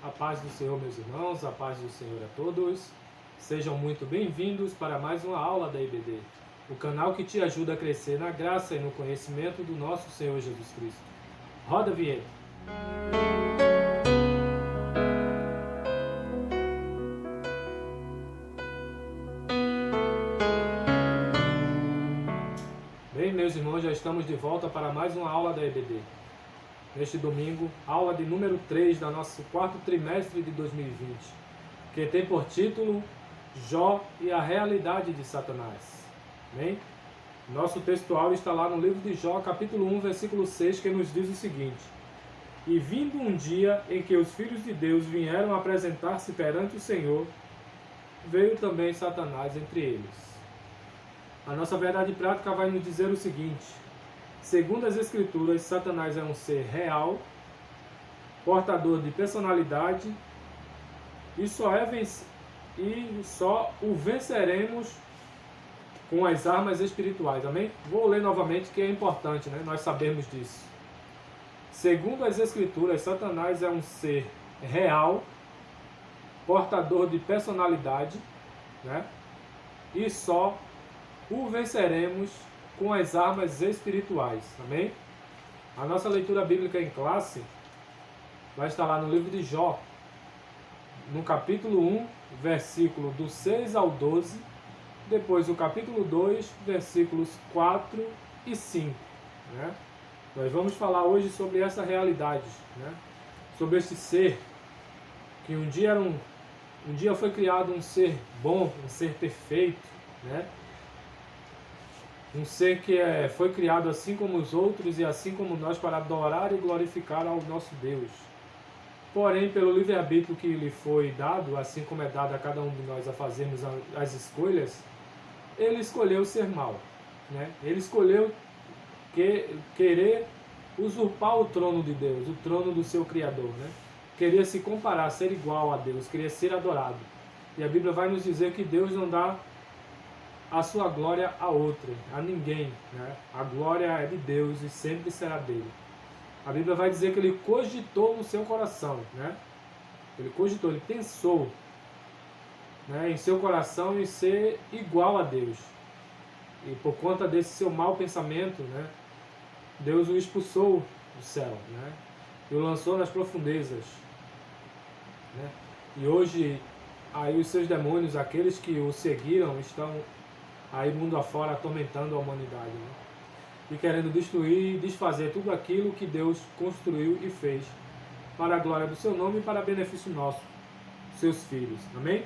A paz do Senhor, meus irmãos, a paz do Senhor a todos. Sejam muito bem-vindos para mais uma aula da IBD, o canal que te ajuda a crescer na graça e no conhecimento do nosso Senhor Jesus Cristo. Roda a vinheta. Bem, meus irmãos, já estamos de volta para mais uma aula da IBD. Neste domingo, aula de número 3 da nosso quarto trimestre de 2020, que tem por título Jó e a realidade de Satanás. Amém? Nosso textual está lá no livro de Jó, capítulo 1, versículo 6, que nos diz o seguinte: E vindo um dia em que os filhos de Deus vieram apresentar-se perante o Senhor, veio também Satanás entre eles. A nossa verdade prática vai nos dizer o seguinte: segundo as Escrituras, Satanás é um ser real, portador de personalidade, e só o venceremos com as armas espirituais. Amém? Vou ler novamente, que é importante, né? Nós sabemos disso. Segundo as Escrituras, Satanás é um ser real, portador de personalidade, né? E só o venceremos com as armas espirituais. Amém? A nossa leitura bíblica em classe vai estar lá no livro de Jó, no capítulo 1, versículo do 6 ao 12, depois o capítulo 2, versículos 4 e 5. Né? Nós vamos falar hoje sobre essa realidade, né? Sobre este ser, que um dia foi criado um ser bom, um ser perfeito, né? Um ser que foi criado assim como os outros e assim como nós para adorar e glorificar ao nosso Deus. Porém, pelo livre-arbítrio que lhe foi dado, assim como é dado a cada um de nós a fazermos as escolhas, ele escolheu ser mau, né? Ele escolheu querer usurpar o trono de Deus, o trono do seu Criador, né? Queria se comparar, ser igual a Deus, queria ser adorado. E a Bíblia vai nos dizer que Deus não dá a sua glória a outro, a ninguém, né? A glória é de Deus e sempre será dele. A Bíblia vai dizer que ele cogitou no seu coração, né? Ele cogitou, ele pensou, né, em seu coração em ser igual a Deus. E por conta desse seu mau pensamento, né, Deus o expulsou do céu, né? E o lançou nas profundezas, né? E hoje aí os seus demônios, aqueles que o seguiram, estão aí mundo afora atormentando a humanidade, né? E querendo destruir e desfazer tudo aquilo que Deus construiu e fez para a glória do seu nome e para benefício nosso, seus filhos. Amém?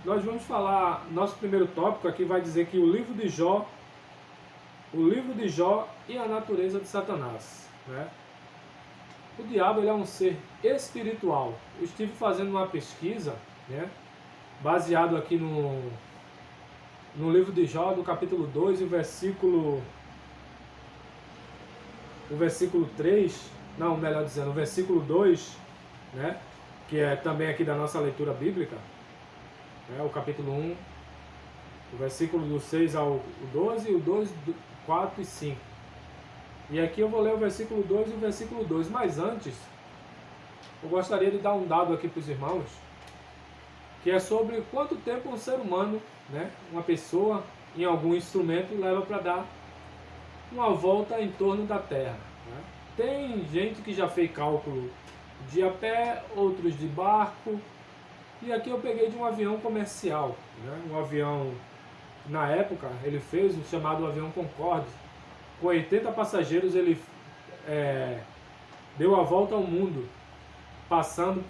Nós vamos falar, nosso primeiro tópico aqui vai dizer que o livro de Jó e a natureza de Satanás, né? O diabo, ele é um ser espiritual. Eu estive fazendo uma pesquisa, né, baseado aqui no livro de Jó, do capítulo 2, o versículo 3, não, melhor dizendo, o versículo 2, né, que é também aqui da nossa leitura bíblica, né, o capítulo 1, o versículo do 6 ao 12, e o 2, 4 e 5. E aqui eu vou ler o versículo 2 e o versículo 2, mas antes, eu gostaria de dar um dado aqui para os irmãos, que é sobre quanto tempo um ser humano, né, uma pessoa, em algum instrumento, leva para dar uma volta em torno da Terra, né? Tem gente que já fez cálculo de a pé, outros de barco, e aqui eu peguei de um avião comercial, né? Um avião, na época, ele fez o chamado avião Concorde, com 80 passageiros, ele deu a volta ao mundo, passando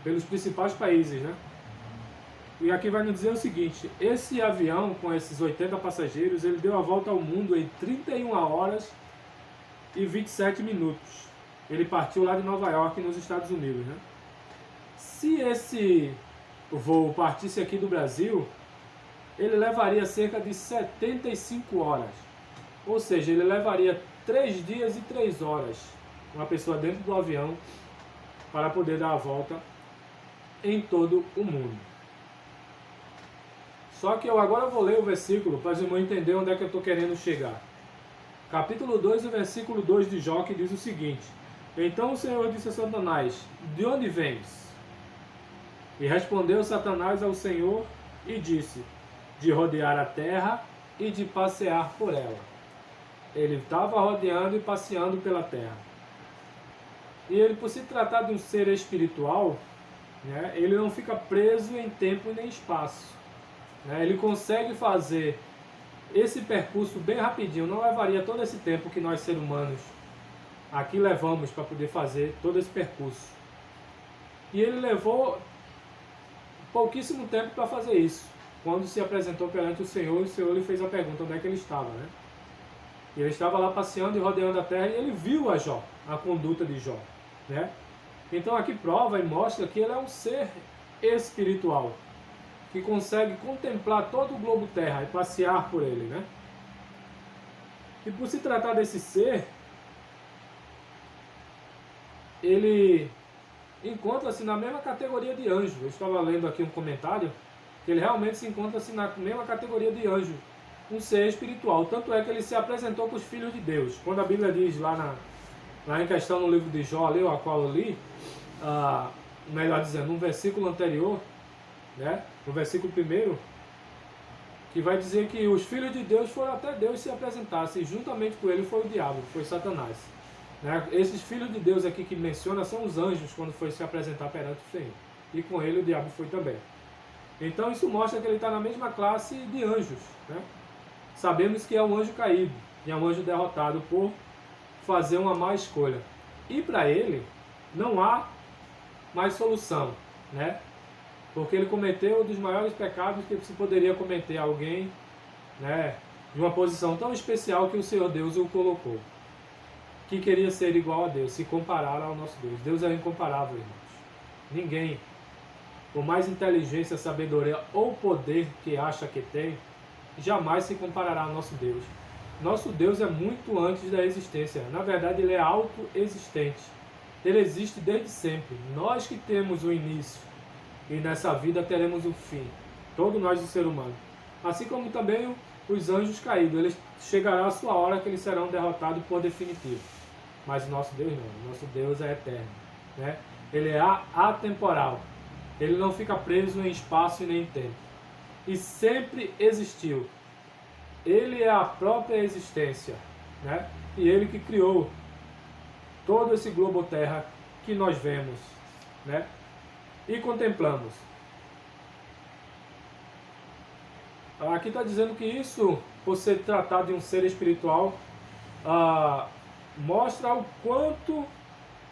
pelos principais países, né? E aqui vai nos dizer o seguinte: esse avião com esses 80 passageiros, ele deu a volta ao mundo em 31 horas e 27 minutos. Ele partiu lá de Nova York, nos Estados Unidos, né? Se esse voo partisse aqui do Brasil, ele levaria cerca de 75 horas. Ou seja, ele levaria 3 dias e 3 horas, uma pessoa dentro do avião, para poder dar a volta em todo o mundo. Só que eu agora vou ler o versículo para os irmãos entenderem onde é que eu estou querendo chegar. Capítulo 2, o versículo 2 de Jó, que diz o seguinte: Então o Senhor disse a Satanás: de onde vens? E respondeu Satanás ao Senhor e disse: de rodear a terra e de passear por ela. Ele estava rodeando e passeando pela terra. E ele, por se tratar de um ser espiritual, né, ele não fica preso em tempo nem espaço. Né? Ele consegue fazer esse percurso bem rapidinho. Não levaria todo esse tempo que nós, seres humanos, aqui levamos para poder fazer todo esse percurso. E ele levou pouquíssimo tempo para fazer isso. Quando se apresentou perante o Senhor lhe fez a pergunta onde é que ele estava, né? E ele estava lá passeando e rodeando a terra e ele viu a Jó, a conduta de Jó, né? Então aqui prova e mostra que ele é um ser espiritual, que consegue contemplar todo o globo terra e passear por ele, né? E por se tratar desse ser, ele encontra-se na mesma categoria de anjo. Eu estava lendo aqui um comentário que ele realmente se encontra-se na mesma categoria de anjo, um ser espiritual. Tanto é que ele se apresentou com os filhos de Deus. Quando a Bíblia diz lá em questão no livro de Jó, a qual eu li, melhor dizendo, no versículo anterior, né, no versículo 1, que vai dizer que os filhos de Deus foram até Deus se apresentassem, e juntamente com ele foi o diabo, foi Satanás. Né? Esses filhos de Deus aqui que menciona são os anjos quando foi se apresentar perante o Senhor. E com ele o diabo foi também. Então isso mostra que ele está na mesma classe de anjos. Né? Sabemos que é um anjo caído, e é um anjo derrotado por fazer uma má escolha. E para ele não há mais solução, né? Porque ele cometeu um dos maiores pecados que se poderia cometer alguém, né, de uma posição tão especial que o Senhor Deus o colocou, que queria ser igual a Deus, se comparar ao nosso Deus. Deus é incomparável, irmãos. Ninguém, por mais inteligência, sabedoria ou poder que acha que tem, jamais se comparará ao nosso Deus. Nosso Deus é muito antes da existência. Na verdade, ele é autoexistente. Ele existe desde sempre. Nós que temos o início e nessa vida teremos o fim. Todos nós, o ser humano. Assim como também os anjos caídos. Eles chegará a sua hora que eles serão derrotados por definitivo. Mas o nosso Deus não. O nosso Deus é eterno. Né? Ele é atemporal. Ele não fica preso em espaço e nem em tempo. E sempre existiu. Ele é a própria existência, né? E ele que criou todo esse globo terra que nós vemos, né? E contemplamos. Aqui está dizendo que isso, por ser tratado de um ser espiritual, mostra o quanto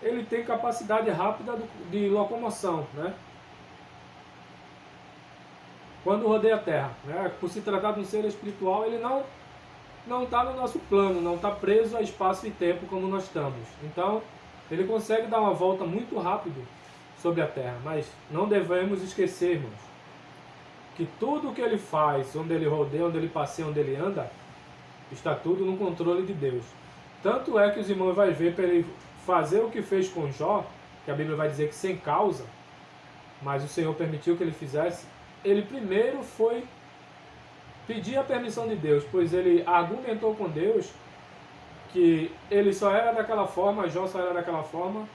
ele tem capacidade rápida de locomoção, né? Quando rodeia a Terra, né? Por se tratar de um ser espiritual, ele não está no nosso plano, não está preso a espaço e tempo como nós estamos. Então, ele consegue dar uma volta muito rápido sobre a Terra, mas não devemos esquecer, irmãos, que tudo o que ele faz, onde ele rodeia, onde ele passeia, onde ele anda, está tudo no controle de Deus. Tanto é que os irmãos vão ver para ele fazer o que fez com Jó, que a Bíblia vai dizer que sem causa, mas o Senhor permitiu que ele fizesse. Ele primeiro foi pedir a permissão de Deus, pois ele argumentou com Deus que ele só era daquela forma, Jó só era daquela forma,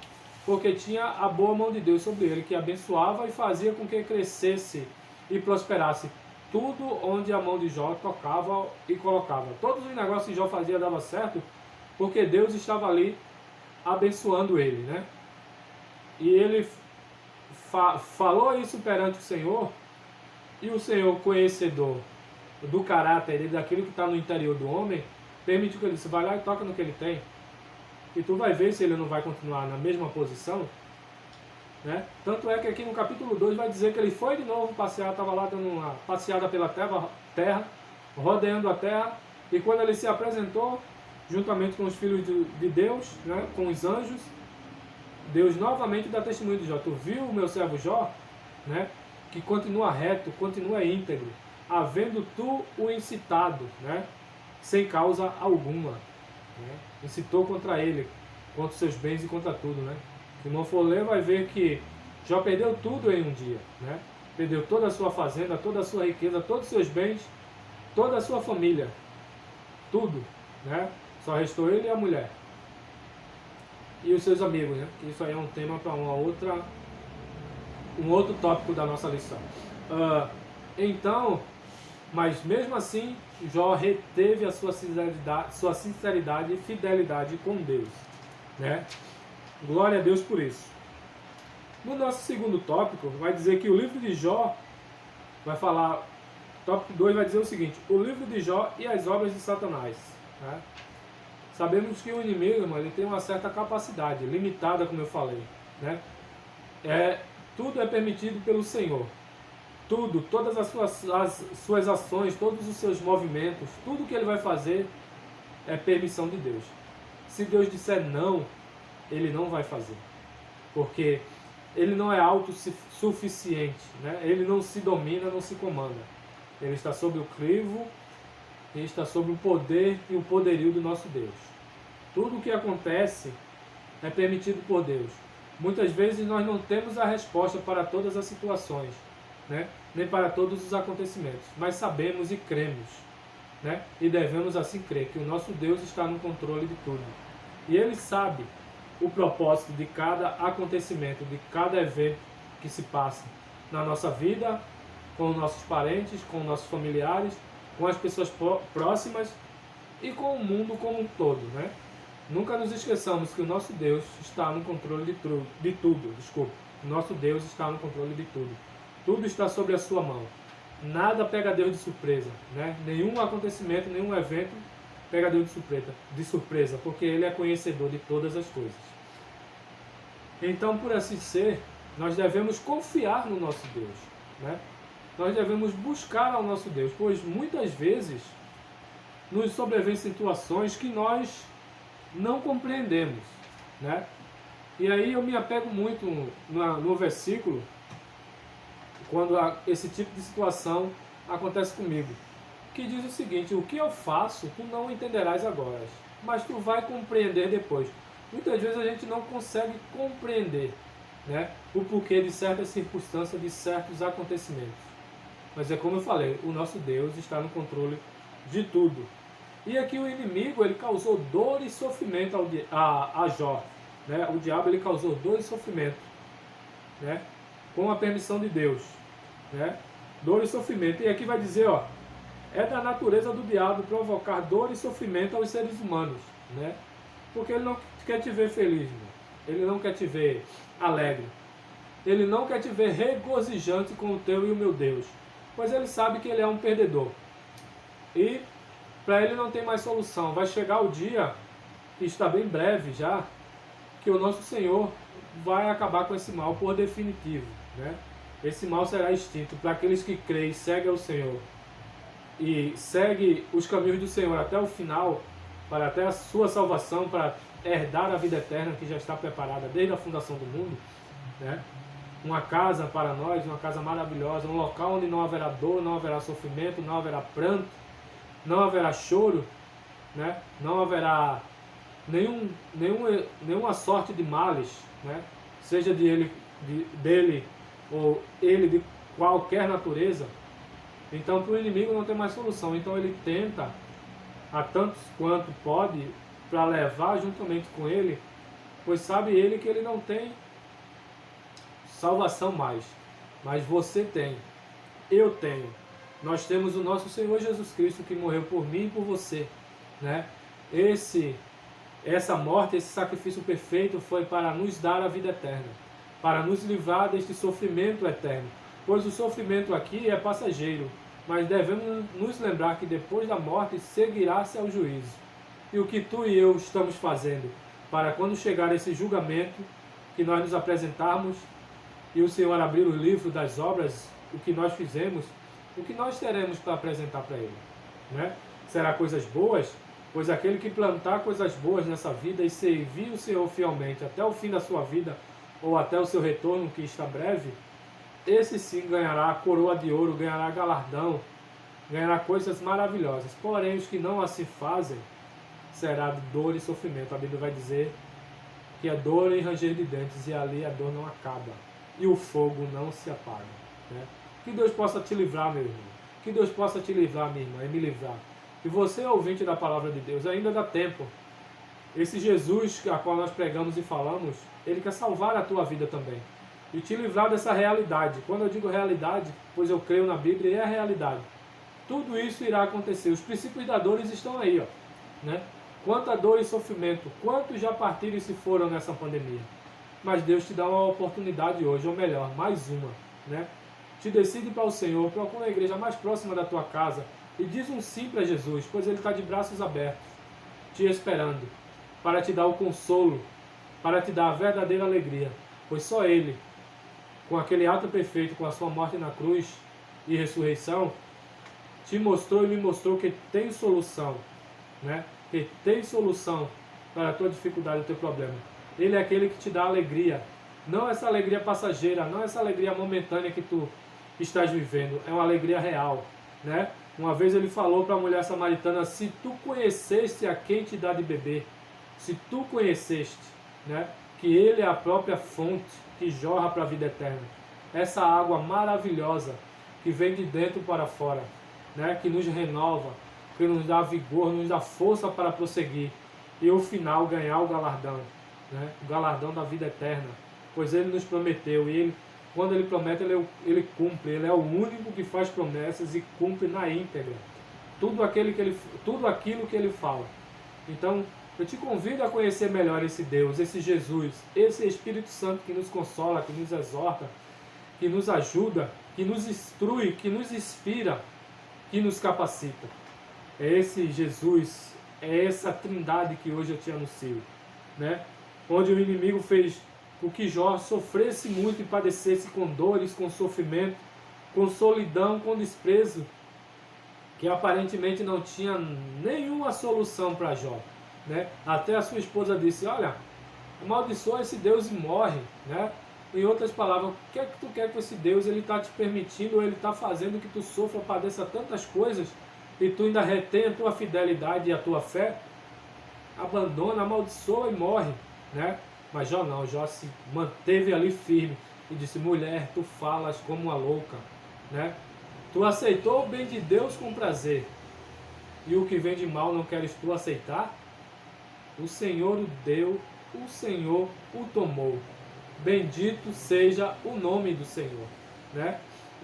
porque tinha a boa mão de Deus sobre ele, que abençoava e fazia com que crescesse e prosperasse tudo onde a mão de Jó tocava e colocava. Todos os negócios que Jó fazia dava certo, porque Deus estava ali abençoando ele, né? E ele falou isso perante o Senhor, e o Senhor, conhecedor do caráter e daquilo que está no interior do homem, permitiu que ele disse, vai lá e toca no que ele tem, e tu vai ver se ele não vai continuar na mesma posição, né? Tanto é que aqui no capítulo 2 vai dizer que ele foi de novo passear, estava lá dando uma passeada pela terra, rodeando a terra, e quando ele se apresentou, juntamente com os filhos de Deus, né, com os anjos, Deus novamente dá testemunho de Jó. Tu viu o meu servo Jó, né, que continua reto, continua íntegro, havendo tu o incitado, né, sem causa alguma, né, incitou contra ele, contra os seus bens e contra tudo, né. Se não for ler, vai ver que Jó perdeu tudo em um dia, né, perdeu toda a sua fazenda, toda a sua riqueza, todos os seus bens, toda a sua família, tudo, né, só restou ele e a mulher. e os seus amigos, né? Que isso aí é um tema para um outro tópico da nossa lição. Então, mas mesmo assim, Jó reteve a sua sinceridade e fidelidade com Deus, né? Glória a Deus por isso. No nosso segundo tópico, vai dizer que o livro de Jó vai falar, tópico 2 vai dizer o seguinte: o livro de Jó e as obras de Satanás, né? Sabemos que o inimigo, irmão, ele tem uma certa capacidade, limitada, como eu falei, né? Tudo é permitido pelo Senhor. Tudo, todas as suas ações, todos os seus movimentos, tudo que ele vai fazer é permissão de Deus. Se Deus disser não, ele não vai fazer. Porque ele não é autossuficiente, né? Ele não se domina, não se comanda. Ele está sob o crivo, ele está sob o poder e o poderio do nosso Deus. Tudo o que acontece é permitido por Deus. Muitas vezes nós não temos a resposta para todas as situações, né? Nem para todos os acontecimentos, mas sabemos e cremos, né? E devemos assim crer que o nosso Deus está no controle de tudo. E Ele sabe o propósito de cada acontecimento, de cada evento que se passa na nossa vida, com os nossos parentes, com os nossos familiares, com as pessoas próximas e com o mundo como um todo, né? Nunca nos esqueçamos que o nosso Deus está no controle de tudo. O nosso Deus está no controle de tudo. Tudo está sobre a sua mão. Nada pega Deus de surpresa, né? Nenhum acontecimento, nenhum evento pega Deus de surpresa, porque Ele é conhecedor de todas as coisas. Então, por assim ser, nós devemos confiar no nosso Deus, né? Nós devemos buscar ao nosso Deus, pois muitas vezes nos sobrevêm situações que nós não compreendemos, né? E aí eu me apego muito no versículo, quando esse tipo de situação acontece comigo, que diz o seguinte: o que eu faço, tu não entenderás agora, mas tu vai compreender depois. Muitas vezes a gente não consegue compreender, né, o porquê de certas circunstâncias, de certos acontecimentos. Mas é como eu falei, o nosso Deus está no controle de tudo. E aqui o inimigo, ele causou dor e sofrimento a Jó, né? O diabo, ele causou dor e sofrimento, né? Com a permissão de Deus, né? Dor e sofrimento. E aqui vai dizer, ó, é da natureza do diabo provocar dor e sofrimento aos seres humanos, né? Porque ele não quer te ver feliz, irmão. Ele não quer te ver alegre. Ele não quer te ver regozijante com o teu e o meu Deus, pois ele sabe que ele é um perdedor. E para ele não tem mais solução. Vai chegar o dia, que está bem breve já, que o nosso Senhor vai acabar com esse mal por definitivo, né? Esse mal será extinto para aqueles que creem, seguem ao Senhor e seguem os caminhos do Senhor até o final, para até a sua salvação, para herdar a vida eterna que já está preparada desde a fundação do mundo, né? Uma casa para nós, uma casa maravilhosa, um local onde não haverá dor, não haverá sofrimento, não haverá pranto, não haverá choro, né? Não haverá nenhuma sorte de males, né? Seja dele ou ele de qualquer natureza. Então, para o inimigo não tem mais solução. Então, ele tenta, a tantos quanto pode, para levar juntamente com ele, pois sabe ele que ele não tem salvação mais. Mas você tem, eu tenho. Nós temos o nosso Senhor Jesus Cristo que morreu por mim e por você, né? Essa morte, esse sacrifício perfeito foi para nos dar a vida eterna, para nos livrar deste sofrimento eterno, pois o sofrimento aqui é passageiro, mas devemos nos lembrar que depois da morte seguirá-se ao juízo. E o que tu e eu estamos fazendo para quando chegar esse julgamento, que nós nos apresentarmos e o Senhor abrir o livro das obras, o que nós fizemos, o que nós teremos para apresentar para Ele, né? Será coisas boas? Pois aquele que plantar coisas boas nessa vida e servir o Senhor fielmente até o fim da sua vida, ou até o seu retorno, que está breve, esse sim ganhará a coroa de ouro, ganhará galardão, ganhará coisas maravilhosas. Porém, os que não assim fazem, será de dor e sofrimento. A Bíblia vai dizer que é dor e ranger de dentes, e ali a dor não acaba, e o fogo não se apaga, né? Que Deus possa te livrar, meu irmão. Que Deus possa te livrar, minha irmã, e me livrar. E você, ouvinte da palavra de Deus, ainda dá tempo. Esse Jesus a qual nós pregamos e falamos, ele quer salvar a tua vida também. E te livrar dessa realidade. Quando eu digo realidade, pois eu creio na Bíblia e é a realidade. Tudo isso irá acontecer. Os princípios da dor estão aí, ó, né? Quanta dor e sofrimento, quantos já partiram e se foram nessa pandemia. Mas Deus te dá uma oportunidade hoje, ou melhor, mais uma, né? Te decide para o Senhor, procura a igreja mais próxima da tua casa e diz um sim para Jesus, pois Ele está de braços abertos, te esperando, para te dar o consolo, para te dar a verdadeira alegria, pois só Ele, com aquele ato perfeito, com a sua morte na cruz e ressurreição, te mostrou e me mostrou que tem solução, né? Que tem solução para a tua dificuldade, o teu problema. Ele é aquele que te dá alegria, não essa alegria passageira, não essa alegria momentânea que tu estás vivendo, é uma alegria real, né? Uma vez ele falou para a mulher samaritana, se tu conheceste a quem te dá de beber, se tu conheceste, né, que ele é a própria fonte que jorra para a vida eterna, essa água maravilhosa que vem de dentro para fora, né, que nos renova, que nos dá vigor, nos dá força para prosseguir e ao final ganhar o galardão, né, o galardão da vida eterna, pois ele nos prometeu e ele, quando ele promete, ele cumpre, ele é o único que faz promessas e cumpre na íntegra tudo aquilo que ele fala. Então, eu te convido a conhecer melhor esse Deus, esse Jesus, esse Espírito Santo que nos consola, que nos exorta, que nos ajuda, que nos instrui, que nos inspira, que nos capacita. É esse Jesus, é essa trindade que hoje eu te anuncio, né? Onde o inimigo fez com que Jó sofresse muito e padecesse com dores, com sofrimento, com solidão, com desprezo, que aparentemente não tinha nenhuma solução para Jó, né? Até a sua esposa disse, olha, amaldiçoa esse Deus e morre, né? Em outras palavras, o que é que tu quer com esse Deus? Ele está te permitindo, ou ele está fazendo que tu sofra, padeça tantas coisas, e tu ainda retém a tua fidelidade e a tua fé? Abandona, amaldiçoa e morre, né? Mas Jó não, Jó se manteve ali firme e disse, mulher, tu falas como uma louca, né? Tu aceitou o bem de Deus com prazer, e o que vem de mal não queres tu aceitar? O Senhor o deu, o Senhor o tomou. Bendito seja o nome do Senhor, né?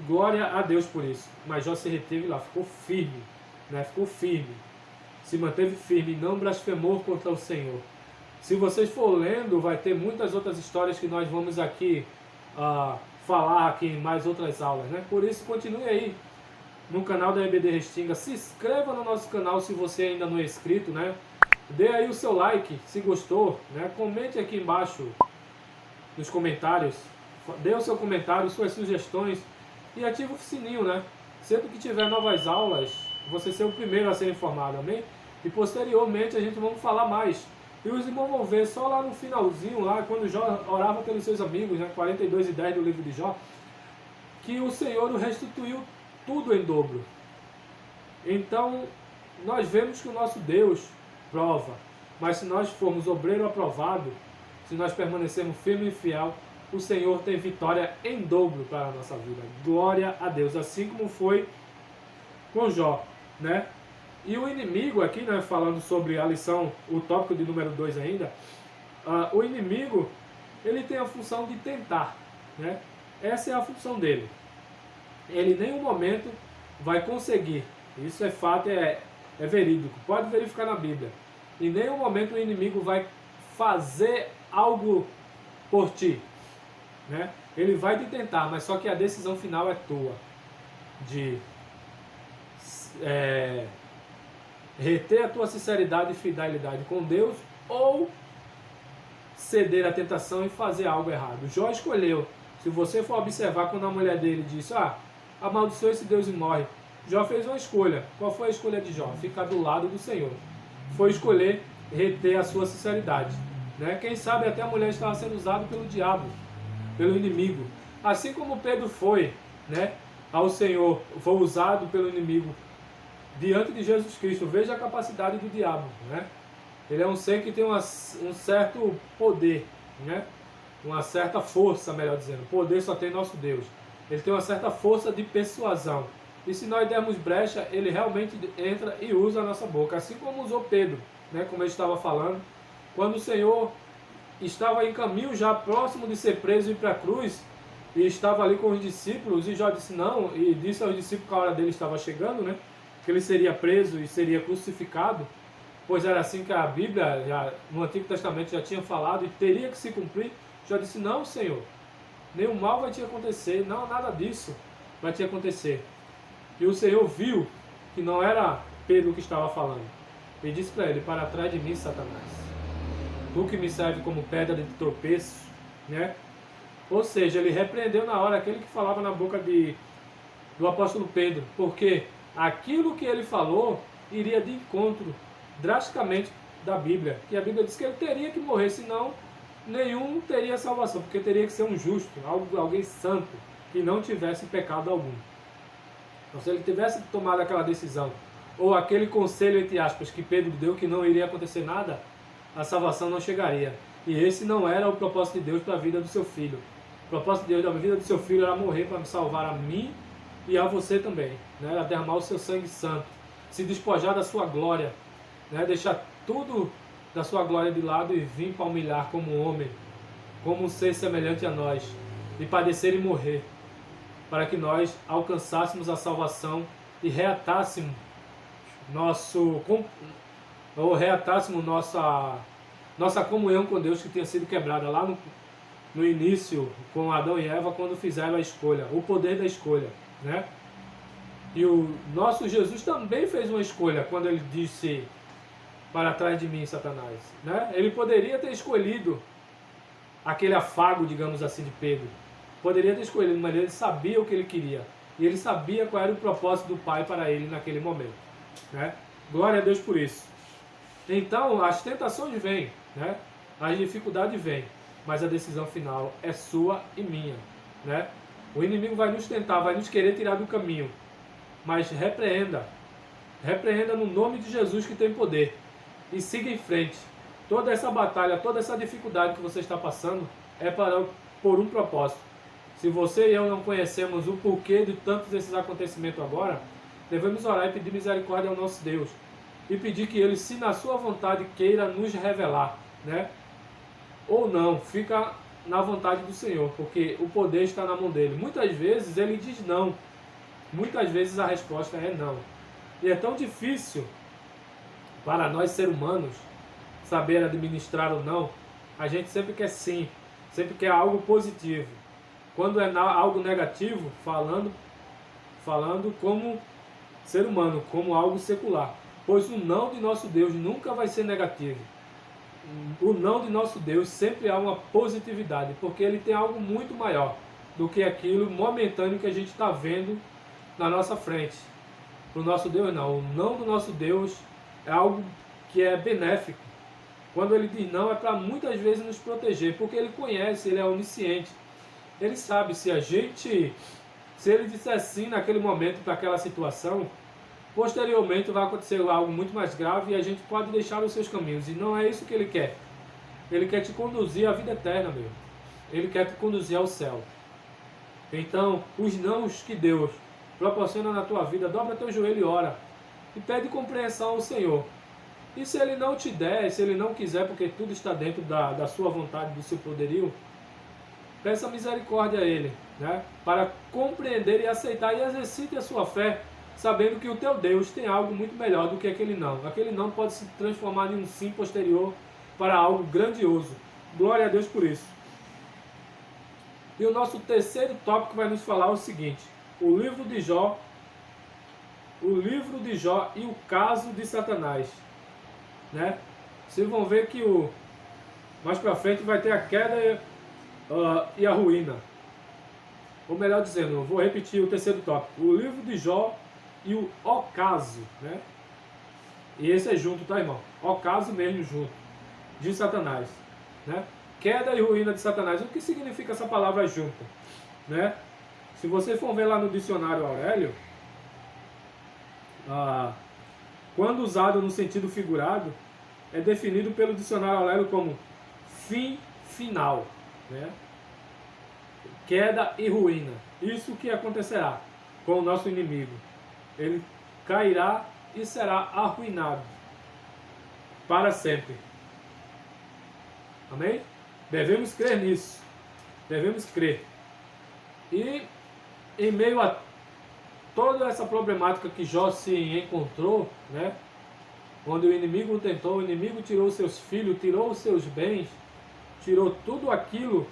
Glória a Deus por isso. Mas Jó se reteve lá, ficou firme, né? Ficou firme, se manteve firme, não blasfemou contra o Senhor. Se vocês for lendo, vai ter muitas outras histórias que nós vamos aqui falar aqui em mais outras aulas, né? Por isso, continue aí no canal da EBD Restinga. Se inscreva no nosso canal se você ainda não é inscrito, né? Dê aí o seu like se gostou, né? Comente aqui embaixo nos comentários, dê o seu comentário, suas sugestões e ative o sininho, né? Sempre que tiver novas aulas, você ser o primeiro a ser informado, amém? E posteriormente a gente vai falar mais. E os irmãos vão ver só lá no finalzinho, lá quando Jó orava pelos seus amigos, né? 42:10 do livro de Jó, que o Senhor o restituiu tudo em dobro. Então, nós vemos que o nosso Deus prova, mas se nós formos obreiro aprovado, se nós permanecermos firme e fiel, o Senhor tem vitória em dobro para a nossa vida. Glória a Deus, assim como foi com Jó, né? E o inimigo aqui, né, falando sobre a lição, o tópico de número 2 ainda, o inimigo, ele tem a função de tentar, né? Essa é a função dele. Ele em nenhum momento vai conseguir, isso é fato, é verídico, pode verificar na Bíblia. Em nenhum momento o inimigo vai fazer algo por ti, né? Ele vai te tentar, mas só que a decisão final é tua, de reter a tua sinceridade e fidelidade com Deus ou ceder à tentação e fazer algo errado. Jó escolheu. Se você for observar, quando a mulher dele disse, amaldiçoa esse Deus e morre, Jó fez uma escolha. Qual foi a escolha de Jó? Ficar do lado do Senhor. Foi escolher reter a sua sinceridade, né? Quem sabe até a mulher estava sendo usada pelo diabo, pelo inimigo. Assim como Pedro foi, né, ao Senhor, foi usado pelo inimigo diante de Jesus Cristo. Veja a capacidade do diabo, né? Ele é um ser que tem um certo poder, né? Uma certa força, melhor dizendo. Poder só tem nosso Deus. Ele tem uma certa força de persuasão. E se nós dermos brecha, ele realmente entra e usa a nossa boca. Assim como usou Pedro, né? Como eu estava falando, quando o Senhor estava em caminho já próximo de ser preso e ir para a cruz, e estava ali com os discípulos, e Jó disse não, e disse aos discípulos que a hora dele estava chegando, né, que ele seria preso e seria crucificado, pois era assim que a Bíblia, já, no Antigo Testamento, já tinha falado, e teria que se cumprir. Jó disse, não, Senhor, nenhum mal vai te acontecer, não, nada disso vai te acontecer. E o Senhor viu que não era Pedro que estava falando, e disse para ele, para trás de mim, Satanás, tu que me serve como pedra de tropeço, né? Ou seja, ele repreendeu na hora aquele que falava na boca do apóstolo Pedro, porque aquilo que ele falou iria de encontro drasticamente da Bíblia. E a Bíblia diz que ele teria que morrer, senão nenhum teria salvação, porque teria que ser um justo, alguém santo, que não tivesse pecado algum. Então, se ele tivesse tomado aquela decisão, ou aquele conselho, entre aspas, que Pedro deu, que não iria acontecer nada, a salvação não chegaria. E esse não era o propósito de Deus para a vida do seu filho. O propósito de Deus da vida do seu filho era morrer para me salvar a mim e a você também, né? Era derramar o seu sangue santo, se despojar da sua glória, né? Deixar tudo da sua glória de lado e vir para humilhar como um homem, como um ser semelhante a nós, e padecer e morrer, para que nós alcançássemos a salvação e reatássemos nossa comunhão com Deus, que tinha sido quebrada lá no início com Adão e Eva, quando fizeram a escolha, o poder da escolha, né? E o nosso Jesus também fez uma escolha quando ele disse, para trás de mim, Satanás, né? Ele poderia ter escolhido aquele afago, digamos assim, de Pedro, poderia ter escolhido, mas ele sabia o que ele queria, e ele sabia qual era o propósito do Pai para ele naquele momento, né? Glória a Deus por isso. Então as tentações vêm, né? As dificuldades vêm, mas a decisão final é sua e minha, né? O inimigo vai nos tentar, vai nos querer tirar do caminho, mas repreenda no nome de Jesus, que tem poder, e siga em frente. Toda essa batalha, toda essa dificuldade que você está passando é por um propósito. Se você e eu não conhecemos o porquê de tantos desses acontecimentos agora, devemos orar e pedir misericórdia ao nosso Deus, e pedir que Ele, se na sua vontade queira nos revelar, né? Ou não, fica na vontade do Senhor, porque o poder está na mão dele. Muitas vezes Ele diz não, muitas vezes a resposta é não. E é tão difícil para nós, seres humanos, saber administrar ou não. A gente sempre quer sim, sempre quer algo positivo. Quando é algo negativo, falando como ser humano, como algo secular. Pois o não de nosso Deus nunca vai ser negativo. O não de nosso Deus sempre há uma positividade, porque Ele tem algo muito maior do que aquilo momentâneo que a gente está vendo na nossa frente. Para o nosso Deus não. O não do nosso Deus é algo que é benéfico. Quando Ele diz não, é para muitas vezes nos proteger, porque Ele conhece, Ele é onisciente. Ele sabe se Ele disser sim naquele momento para aquela situação, posteriormente vai acontecer algo muito mais grave e a gente pode deixar os seus caminhos. E não é isso que Ele quer. Ele quer te conduzir à vida eterna, meu. Ele quer te conduzir ao céu. Então, os nãos que Deus proporciona na tua vida, dobra teu joelho e ora. E pede compreensão ao Senhor. E se Ele não te der, se Ele não quiser, porque tudo está dentro da sua vontade, do seu poderio, peça misericórdia a Ele, né? Para compreender e aceitar, e exercite a sua fé, sabendo que o teu Deus tem algo muito melhor do que aquele não. Aquele não pode se transformar em um sim posterior para algo grandioso. Glória a Deus por isso. E o nosso terceiro tópico vai nos falar o seguinte: o livro de Jó e o caso de Satanás, né? Vocês vão ver que mais para frente vai ter a queda e a ruína. Ou melhor dizendo, eu vou repetir o terceiro tópico: o livro de Jó e o ocaso, né? E esse é junto, tá, irmão? Ocaso mesmo junto, de Satanás, né? Queda e ruína de Satanás. O que significa essa palavra junta, né? Se vocês for ver lá no dicionário Aurélio, quando usado no sentido figurado, é definido pelo dicionário Aurélio como fim final, né? Queda e ruína. Isso que acontecerá com o nosso inimigo. Ele cairá e será arruinado para sempre. Amém? Devemos crer nisso. Devemos crer. E em meio a toda essa problemática que Jó se encontrou, né? Onde o inimigo o tentou, o inimigo tirou seus filhos, tirou os seus bens, tirou tudo aquilo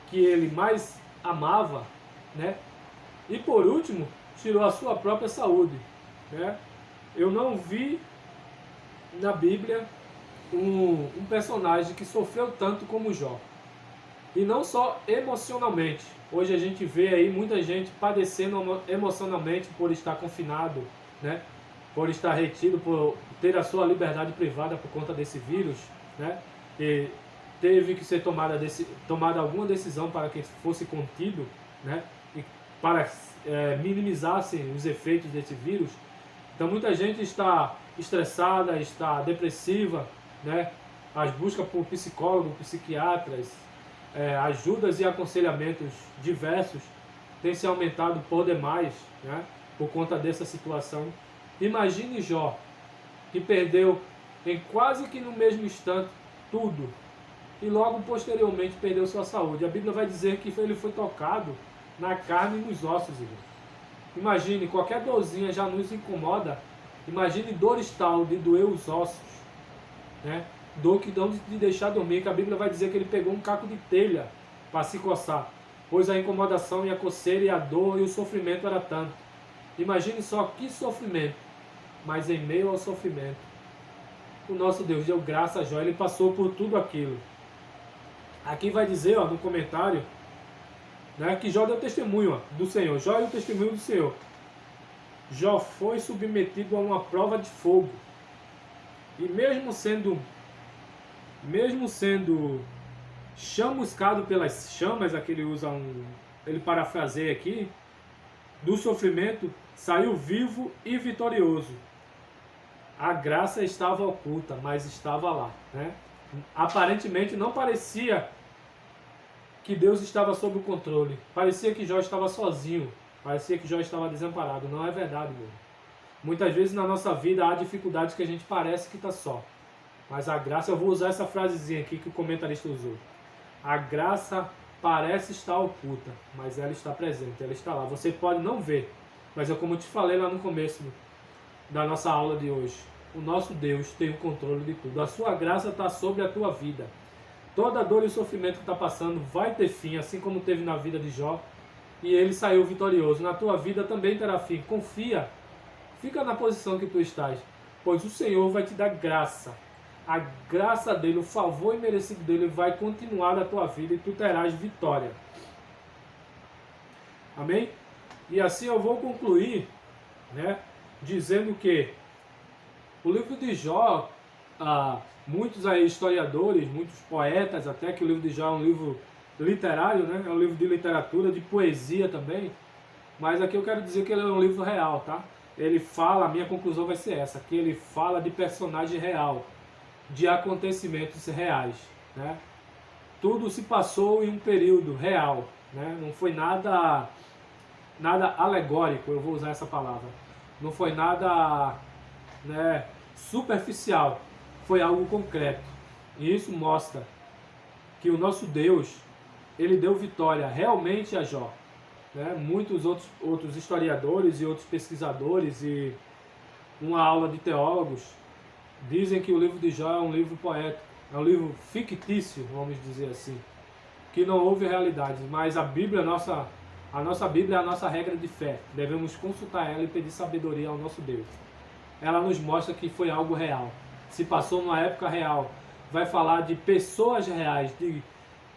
que ele mais amava, né? E por último, tirou a sua própria saúde, né? Eu não vi na Bíblia um personagem que sofreu tanto como Jó. E não só emocionalmente. Hoje a gente vê aí muita gente padecendo emocionalmente por estar confinado, né? Por estar retido, por ter a sua liberdade privada por conta desse vírus, né? E teve que ser tomada alguma decisão para que fosse contido, né? E para minimizassem os efeitos desse vírus. Então muita gente está estressada, está depressiva, né? As buscas por psicólogos, psiquiatras, ajudas e aconselhamentos diversos têm se aumentado por demais, né? Por conta dessa situação. Imagine Jó, que perdeu em quase que no mesmo instante tudo e logo posteriormente perdeu sua saúde. A Bíblia vai dizer que ele foi tocado na carne e nos ossos, irmão. Imagine, qualquer dorzinha já nos incomoda. Imagine dores tal de doer os ossos, né? Dor que não de deixar dormir, que a Bíblia vai dizer que ele pegou um caco de telha para se coçar, pois a incomodação e a coceira e a dor e o sofrimento era tanto. Imagine só que sofrimento, mas em meio ao sofrimento, o nosso Deus deu graça a Jó, ele passou por tudo aquilo. Aqui vai dizer, ó, no comentário, né, que Jó deu testemunho, ó, do Senhor. Jó é o testemunho do Senhor. Jó foi submetido a uma prova de fogo. E mesmo sendo chamuscado pelas chamas, aqui ele usa ele parafraseia aqui, do sofrimento, saiu vivo e vitorioso. A graça estava oculta, mas estava lá, né? Aparentemente não parecia que Deus estava sob o controle. Parecia que Jó estava sozinho. Parecia que Jó estava desamparado. Não é verdade, meu. Muitas vezes na nossa vida há dificuldades que a gente parece que está só. Mas a graça, eu vou usar essa frasezinha aqui que o comentarista usou. A graça parece estar oculta, mas ela está presente, ela está lá. Você pode não ver, mas é como eu te falei lá no começo da nossa aula de hoje. O nosso Deus tem o controle de tudo. A sua graça está sobre a tua vida. Toda dor e sofrimento que está passando vai ter fim, assim como teve na vida de Jó. E ele saiu vitorioso. Na tua vida também terá fim. Confia. Fica na posição que tu estás. Pois o Senhor vai te dar graça. A graça dele, o favor imerecido dele vai continuar na tua vida e tu terás vitória. Amém? E assim eu vou concluir, né, dizendo que o livro de Jó, muitos aí historiadores, muitos poetas, até que o livro de Jó é um livro literário, né, é um livro de literatura, de poesia também, mas aqui eu quero dizer que ele é um livro real, tá? Ele fala, a minha conclusão vai ser essa, que ele fala de personagem real, de acontecimentos reais, né? Tudo se passou em um período real, né? Não foi nada alegórico, eu vou usar essa palavra. Não foi nada, né, superficial, foi algo concreto. E isso mostra que o nosso Deus, ele deu vitória realmente a Jó, né? Muitos outros historiadores e outros pesquisadores e uma aula de teólogos dizem que o livro de Jó é um livro poético, é um livro fictício, vamos dizer assim, que não houve realidade, mas a Bíblia, a nossa Bíblia é a nossa regra de fé. Devemos consultar ela e pedir sabedoria ao nosso Deus. Ela nos mostra que foi algo real, se passou numa época real. Vai falar de pessoas reais,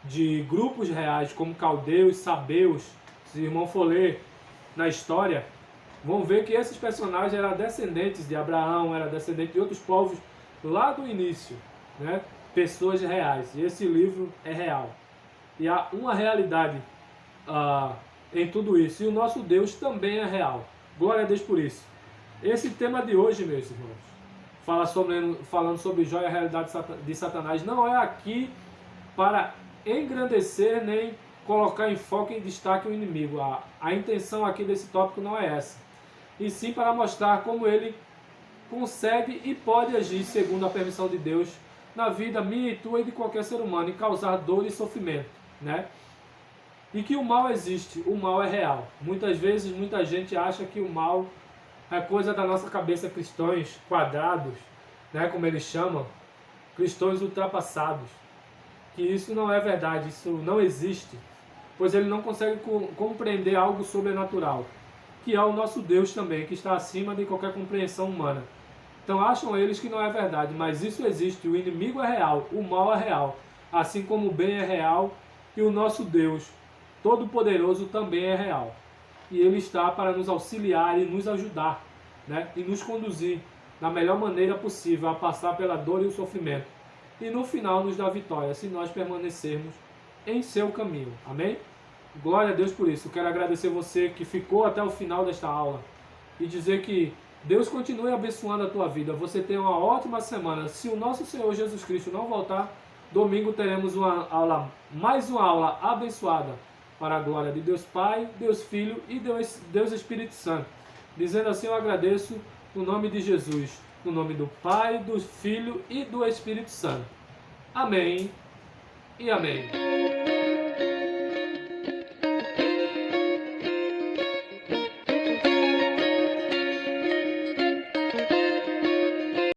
de grupos reais, como caldeus, sabeus. Se o irmão for ler na história, vão ver que esses personagens eram descendentes de Abraão, eram descendentes de outros povos lá do início, né? Pessoas reais. E esse livro é real. E há uma realidade em tudo isso. E o nosso Deus também é real. Glória a Deus por isso. Esse tema de hoje, meus irmãos, falando sobre Jó e a realidade de Satanás, não é aqui para engrandecer nem colocar em foco e em destaque o inimigo. A intenção aqui desse tópico não é essa. E sim para mostrar como ele consegue e pode agir segundo a permissão de Deus na vida minha e tua e de qualquer ser humano e causar dor e sofrimento, né? E que o mal existe, o mal é real. Muitas vezes, muita gente acha que o mal é coisa da nossa cabeça, cristãos quadrados, né, como eles chamam, cristãos ultrapassados. Que isso não é verdade, isso não existe, pois ele não consegue compreender algo sobrenatural, que é o nosso Deus também, que está acima de qualquer compreensão humana. Então acham eles que não é verdade, mas isso existe, o inimigo é real, o mal é real, assim como o bem é real e o nosso Deus Todo-Poderoso também é real. E Ele está para nos auxiliar e nos ajudar, né? E nos conduzir da melhor maneira possível a passar pela dor e o sofrimento. E no final nos dar vitória, se nós permanecermos em seu caminho. Amém? Glória a Deus por isso. Quero agradecer você que ficou até o final desta aula e dizer que Deus continue abençoando a tua vida. Você tenha uma ótima semana. Se o nosso Senhor Jesus Cristo não voltar, domingo teremos mais uma aula abençoada para a glória de Deus Pai, Deus Filho e Deus Espírito Santo. Dizendo assim, eu agradeço no nome de Jesus, no nome do Pai, do Filho e do Espírito Santo. Amém e amém.